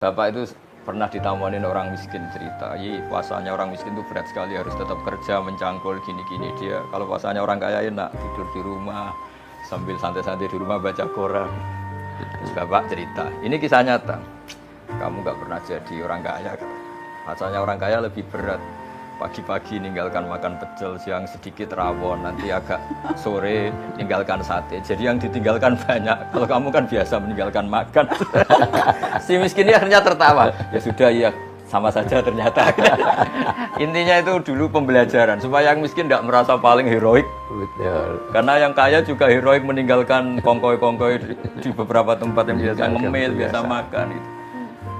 Bapak itu pernah ditamuanin orang miskin cerita, puasanya orang miskin itu berat sekali, harus tetap kerja mencangkul gini-gini. Dia kalau puasanya orang kaya enak, tidur di rumah sambil santai-santai di rumah baca Quran. Terus bapak cerita, ini kisah nyata. Kamu gak pernah jadi orang kaya. Puasanya orang kaya lebih berat. Pagi-pagi ninggalkan makan pecel, siang sedikit rawon, nanti agak sore tinggalkan sate. Jadi yang ditinggalkan banyak. Kalau kamu kan biasa meninggalkan makan. Si miskin ini akhirnya tertawa. Ya sudah ya, sama saja ternyata. Intinya itu dulu pembelajaran supaya yang miskin tidak merasa paling heroik. Betul. Karena yang kaya juga heroik meninggalkan kongkoi-kongkoi di beberapa tempat yang biasa ngemil, biasa makan itu.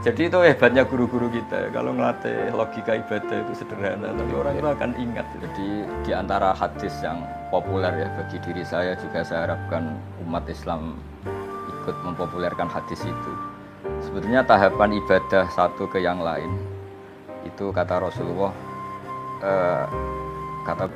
Jadi itu hebatnya guru-guru kita. Kalau ngelatih logika ibadah itu sederhana, tapi orang itu akan ingat. Jadi di antara hadis yang populer ya bagi diri saya juga saya harapkan umat Islam ikut mempopulerkan hadis itu. Sebetulnya tahapan ibadah satu ke yang lain itu kata Rasulullah, kata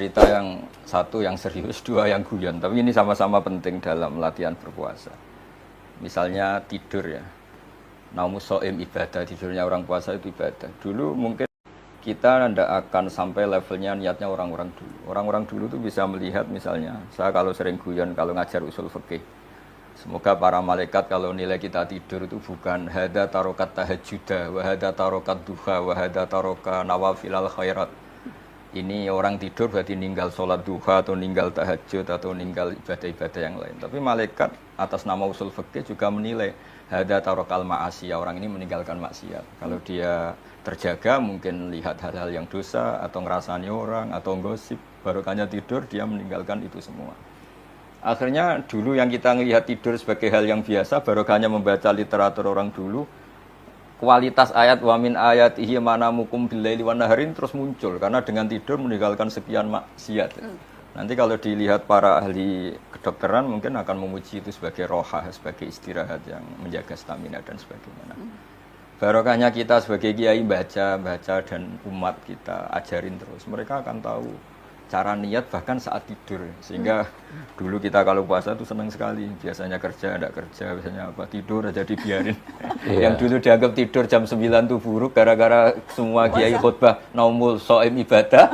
cerita yang satu yang serius, dua yang guyon. Tapi ini sama-sama penting dalam latihan berpuasa. Misalnya tidur ya. Naumus shaim ibadah, tidurnya orang puasa itu ibadah. Dulu mungkin kita tidak akan sampai levelnya niatnya orang-orang dulu. Orang-orang dulu tuh bisa melihat misalnya, saya kalau sering guyon kalau ngajar usul fikih. Semoga para malaikat kalau nilai kita tidur itu bukan hada tarokat tahajjuda, wa hada tarokat duha, wa hada taroka nawafilal khairat. Ini orang tidur berarti ninggal sholat duha atau ninggal tahajud atau ninggal ibadah-ibadah yang lain. Tapi malaikat atas nama usul fikih juga menilai hada tarokal ma'asiyah, orang ini meninggalkan maksiat. Kalau dia terjaga mungkin lihat hal-hal yang dosa atau ngerasani orang atau gosip, barokahnya tidur dia meninggalkan itu semua. Akhirnya dulu yang kita melihat tidur sebagai hal yang biasa, barokahnya membaca literatur orang dulu, kualitas ayat wa min ayatihi manamukum billaili wan naharin terus muncul karena dengan tidur meninggalkan sekian maksiat. Nanti kalau dilihat para ahli kedokteran mungkin akan memuji itu sebagai rohah, sebagai istirahat yang menjaga stamina dan sebagainya. Nah, barokahnya kita sebagai kiai baca dan umat kita ajarin terus. Mereka akan tahu cara niat bahkan saat tidur. Sehingga dulu kita kalau puasa itu senang sekali. Biasanya kerja, tidak kerja, biasanya apa tidur aja dibiarin. Yang dulu dianggap tidur jam 9 itu buruk gara-gara semua kiai khutbah naumul shaim ibadah.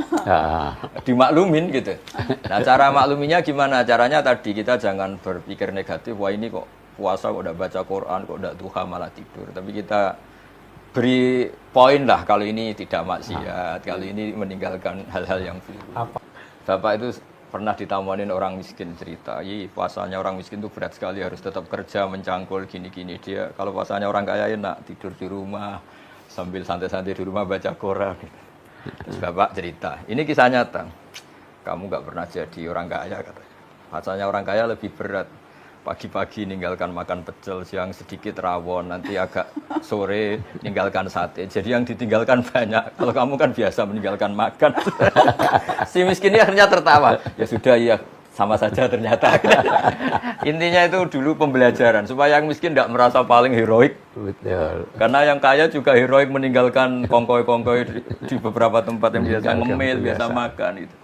Dimaklumin gitu. Nah, cara makluminya gimana? Caranya tadi kita jangan berpikir negatif, wah ini kok puasa kok udah baca Quran, kok udah duha malah tidur. Tapi kita beri poin lah kalau ini tidak maksiat, kalau ini meninggalkan hal-hal yang buruk. Bapak itu pernah ditamuanin orang miskin cerita, puasanya orang miskin itu berat sekali, harus tetap kerja mencangkul gini-gini. Dia kalau puasanya orang kaya enak, tidur di rumah sambil santai-santai di rumah baca Quran. Terus bapak cerita, ini kisah nyata. Kamu gak pernah jadi orang kaya katanya. Puasanya orang kaya lebih berat. Pagi-pagi ninggalkan makan pecel, siang sedikit rawon, nanti agak sore ninggalkan sate. Jadi yang ditinggalkan banyak. Kalau kamu kan biasa meninggalkan makan. Si miskin ini akhirnya tertawa. Ya sudah ya, sama saja ternyata. Intinya itu dulu pembelajaran supaya yang miskin tidak merasa paling heroik. Betul. Karena yang kaya juga heroik meninggalkan kongkoi-kongkoi di beberapa tempat yang biasa ngemil, biasa makan itu.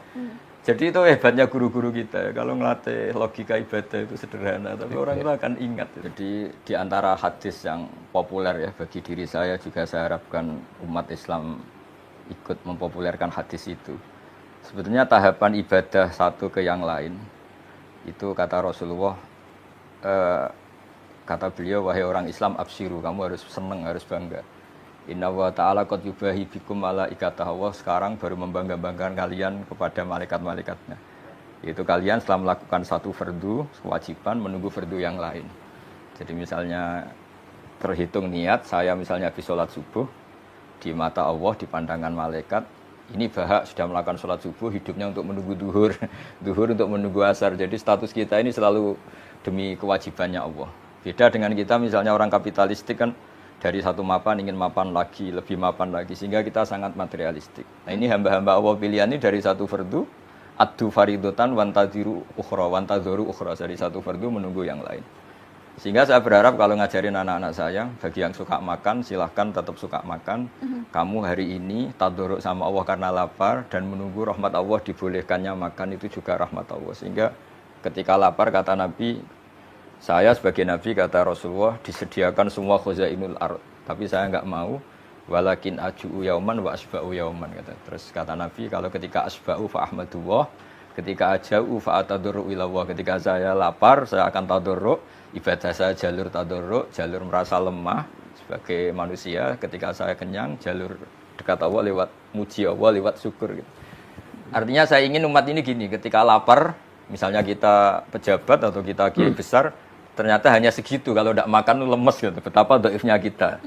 Jadi itu hebatnya guru-guru kita. Kalau ngelatih logika ibadah itu sederhana, tapi orang itu akan ingat. Jadi di antara hadis yang populer ya bagi diri saya juga saya harapkan umat Islam ikut mempopulerkan hadis itu. Sebetulnya tahapan ibadah satu ke yang lain itu kata Rasulullah, kata beliau, wahai orang Islam absyiru, kamu harus senang, harus bangga. Inna wa ta'ala qad yubahi bikum malaikatah, Allah sekarang baru membangga-banggakan kalian kepada malaikat-malaikatnya. Yaitu kalian setelah melakukan satu fardu, kewajiban menunggu fardu yang lain. Jadi misalnya terhitung niat, saya misalnya habis sholat subuh, di mata Allah, di pandangan malaikat, ini Bahak sudah melakukan sholat subuh, hidupnya untuk menunggu duhur, duhur untuk menunggu asar. Jadi status kita ini selalu demi kewajibannya Allah. Beda dengan kita misalnya orang kapitalistik kan, dari satu mapan ingin mapan lagi, lebih mapan lagi, sehingga kita sangat materialistik. Nah ini hamba-hamba Allah pilihan ini dari satu fardu, addu faridotan wantadhiru ukhra, wantadhiru ukhra, dari satu fardu menunggu yang lain. Sehingga saya berharap kalau ngajarin anak-anak saya, bagi yang suka makan, silahkan tetap suka makan. Kamu hari ini tadarruk sama Allah karena lapar dan menunggu rahmat Allah, dibolehkannya makan itu juga rahmat Allah. Sehingga ketika lapar, kata Nabi, saya sebagai Nabi, kata Rasulullah, disediakan semua khuzainul ard. Tapi saya enggak mau, walakin aju'u yauman wa asba'u yauman. Terus kata Nabi, kalau ketika asba'u fa ahmadullah, ketika aja'u fa atadurru ilallah. Ketika saya lapar, saya akan tadarruk. Ibadah saya jalur tadarruk, jalur merasa lemah sebagai manusia. Ketika saya kenyang, jalur dekat Allah lewat muji Allah, lewat syukur gitu. Artinya saya ingin umat ini gini, ketika lapar, misalnya kita pejabat atau kita kiai besar, ternyata hanya segitu, kalau tidak makan lemes gitu. Betapa dhaifnya kita.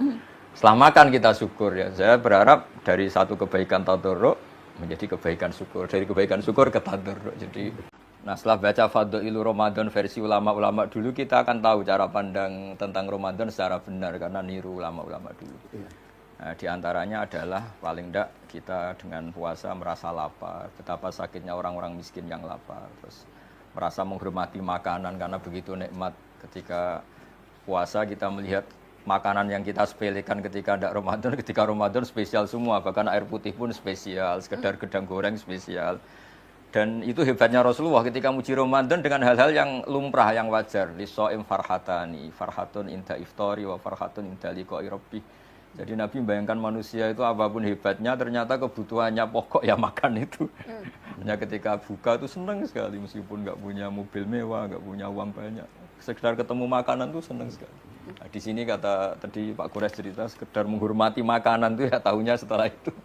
Setelah makan kita syukur ya. Saya berharap dari satu kebaikan tadarruk menjadi kebaikan syukur, dari kebaikan syukur ke tadarruk. Jadi nah, setelah baca Fadhailu Ramadan versi ulama-ulama dulu, kita akan tahu cara pandang tentang Ramadan secara benar karena niru ulama-ulama dulu. Nah, di antaranya adalah paling tidak kita dengan puasa merasa lapar, betapa sakitnya orang-orang miskin yang lapar, terus merasa menghormati makanan karena begitu nikmat. Ketika puasa kita melihat makanan yang kita sepelekan ketika tidak Ramadan, ketika Ramadan spesial semua, bahkan air putih pun spesial, sekedar gedang goreng spesial. Dan itu hebatnya Rasulullah ketika muji Ramadan dengan hal-hal yang lumrah, yang wajar. Lisoim farhatani, farhatun inda iftori wa farhatun inda liqa'i rabbih. Jadi Nabi membayangkan manusia itu apapun hebatnya, ternyata kebutuhannya pokok ya makan itu. Hanya ketika buka itu senang sekali, meskipun nggak punya mobil mewah, nggak punya uang banyak. Sekedar ketemu makanan itu senang sekali. Nah, di sini kata tadi Pak Quraisy cerita, sekedar menghormati makanan itu ya tahunya setelah itu.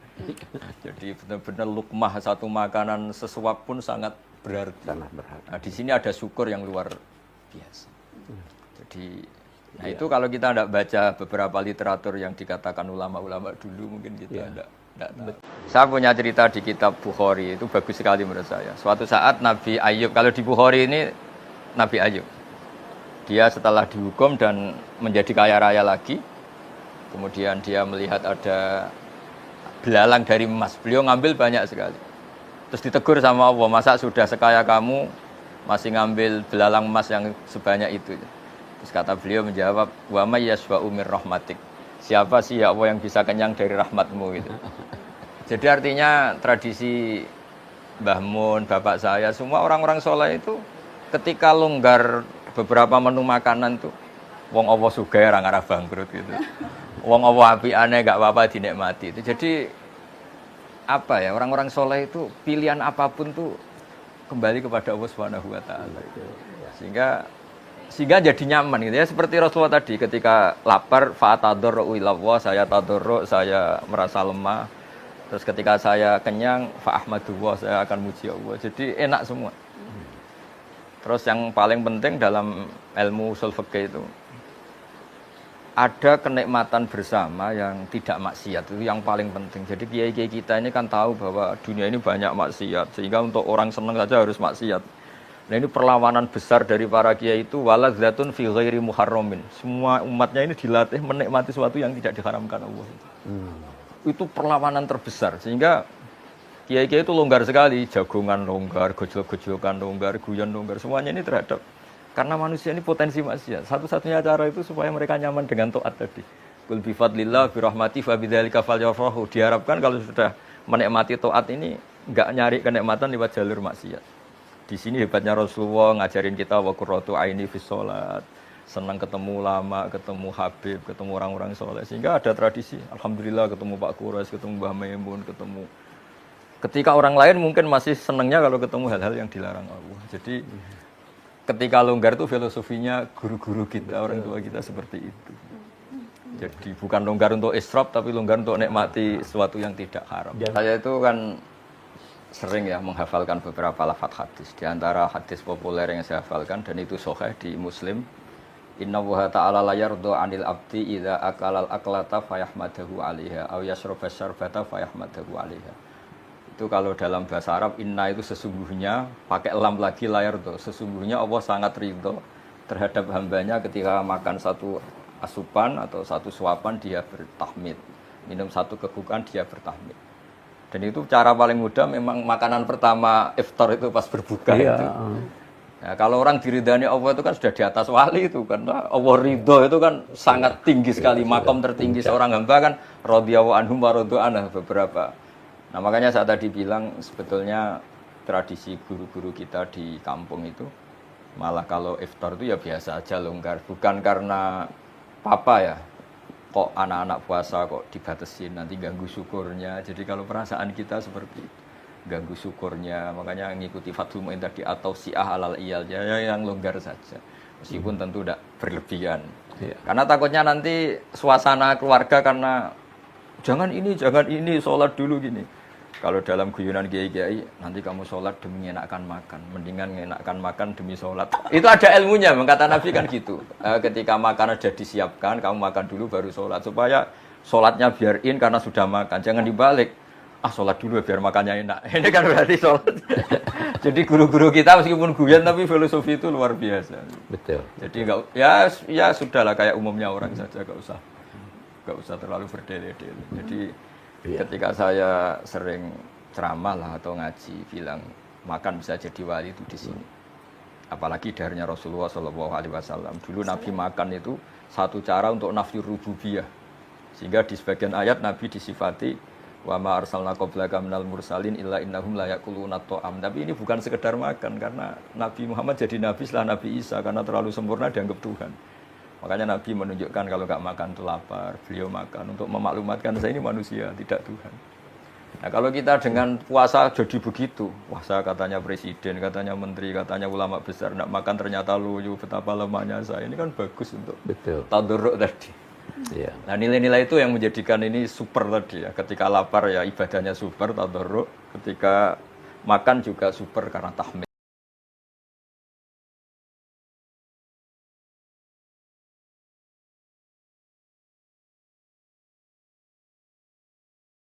Jadi benar-benar lukmah satu makanan sesuap pun sangat berarti. Nah, di sini ada syukur yang luar biasa. Jadi, nah itu kalau kita tidak baca beberapa literatur yang dikatakan ulama-ulama dulu, mungkin kita tidak tahu. Saya punya cerita di kitab Bukhari, itu bagus sekali menurut saya. Suatu saat Nabi Ayub, kalau di Bukhari ini Nabi Ayub, dia setelah dihukum dan menjadi kaya raya lagi, kemudian dia melihat ada belalang dari emas, beliau ngambil banyak sekali. Terus ditegur sama Allah, masa sudah sekaya kamu masih ngambil belalang emas yang sebanyak itu? Terus kata beliau menjawab, wa may yasfa'u mir rahmatik. Siapa sih ya Allah yang bisa kenyang dari rahmatmu gitu. Jadi artinya tradisi Mbah Mun, bapak saya, semua orang-orang soleh itu ketika longgar beberapa menu makanan tuh, wong Allah sugih ora ngarah bangkrut gitu. Wong Allah apiane gak apa-apa dinikmati. Itu jadi apa ya, orang-orang soleh itu pilihan apapun tuh kembali kepada Allah Subhanahu wa taala. Sehingga jadi nyaman gitu ya, seperti Rasulullah tadi ketika lapar fa'atadarru ilallah, saya tadarruk, saya merasa lemah. Terus ketika saya kenyang fa ahmadullah, saya akan muji Allah. Jadi enak semua. Terus yang paling penting dalam ilmu ushul fikih itu ada kenikmatan bersama yang tidak maksiat, itu yang paling penting. Jadi kiai-kiai kita ini kan tahu bahwa dunia ini banyak maksiat, sehingga untuk orang senang saja harus maksiat. Nah ini perlawanan besar dari para kiai itu, waladzatun fi ghairi muharramin. Semua umatnya ini dilatih menikmati sesuatu yang tidak diharamkan Allah. Itu perlawanan terbesar, sehingga kiai-kiai itu longgar sekali, jagongan longgar, gojlok-gojlokan longgar, guyon longgar, semuanya ini terhadap, karena manusia ini potensi maksiat. Satu-satunya cara itu supaya mereka nyaman dengan taat tadi. Qul bi fadlillah bi rahmati fa bidzalika falyafrahu. Diharapkan kalau sudah menikmati taat ini enggak nyari kenikmatan lewat jalur maksiat. Di sini hebatnya Rasulullah ngajarin kita wa qurratu aini fis shalat. Senang ketemu ulama, ketemu habib, ketemu orang-orang soleh. Sehingga ada tradisi, alhamdulillah ketemu Pak Quraisy, ketemu Mbah Maimun, ketemu. Ketika orang lain mungkin masih senangnya kalau ketemu hal-hal yang dilarang Allah. Jadi ketika longgar itu filosofinya guru-guru kita, orang tua kita seperti itu. Jadi bukan longgar untuk israf, tapi longgar untuk nikmati sesuatu yang tidak haram. Saya itu kan sering ya menghafalkan beberapa lafaz hadis. Di antara hadis populer yang saya hafalkan, dan itu sahih di Muslim, Inna Allaha ta'ala la yardu 'anil abdi idza akalal aklata fayahmadahu 'alaiha aw yashraba syarbata fayahmadahu 'alaiha. Itu kalau dalam bahasa Arab, inna itu sesungguhnya, pakai lam lagi layar tuh. Sesungguhnya Allah sangat ridho terhadap hambanya ketika makan satu asupan atau satu suapan dia bertahmid, minum satu kegukan dia bertahmid. Dan itu cara paling mudah, memang makanan pertama iftar itu pas berbuka itu. Nah, kalau orang diridhani Allah itu kan sudah di atas wali itu kan. Allah ridho itu kan sangat tinggi sekali, makom tertinggi seorang hamba kan radhiyallahu anhum wa radu anhu beberapa. Nah, makanya saya tadi bilang sebetulnya tradisi guru-guru kita di kampung itu malah kalau iftar itu ya biasa aja longgar, bukan karena papa ya. Kok anak-anak puasa kok dibatasin nanti ganggu syukurnya. Jadi kalau perasaan kita seperti itu ganggu syukurnya, makanya ngikuti Fathul Mu'in tadi atau si'ah alal iyal ya yang longgar saja meskipun tentu tidak berlebihan karena takutnya nanti suasana keluarga karena jangan ini sholat dulu gini. Kalau dalam guyonan kiai-kiai nanti kamu sholat demi menyenangkan makan, mendingan menyenangkan makan demi sholat, itu ada ilmunya, kata Nabi kan gitu. Ketika makanan sudah disiapkan kamu makan dulu baru sholat supaya sholatnya biarin karena sudah makan, jangan dibalik sholat dulu biar makannya enak. Ini kan berarti sholat. Jadi guru-guru kita meskipun guyon tapi filosofi itu luar biasa. Betul. Jadi enggak ya sudahlah kayak umumnya orang saja, enggak usah terlalu berdele-dele. Jadi ketika saya sering ceramah lah atau ngaji bilang makan bisa jadi wali itu di sini. Apalagi darinya Rasulullah SAW. Dulu Nabi makan itu satu cara untuk nafyu rububiyah. Sehingga di sebagian ayat Nabi disifati wa ma arsalna qablaka minal mursalin illa innahum la yaquluna ta'am. Tapi ini bukan sekedar makan karena Nabi Muhammad jadi nabi setelah Nabi Isa karena terlalu sempurna dianggap Tuhan. Makanya Nabi menunjukkan kalau enggak makan itu lapar, beliau makan untuk memaklumatkan saya ini manusia, tidak Tuhan. Nah, kalau kita dengan puasa jadi begitu, puasa katanya presiden, katanya menteri, katanya ulama besar enggak makan ternyata loyo, betapa lemahnya saya. Ini kan bagus untuk tadarruk tadi. Yeah. Nah, nilai-nilai itu yang menjadikan ini super tadi ya. Ketika lapar ya ibadahnya super tadarruk, ketika makan juga super karena tahmid.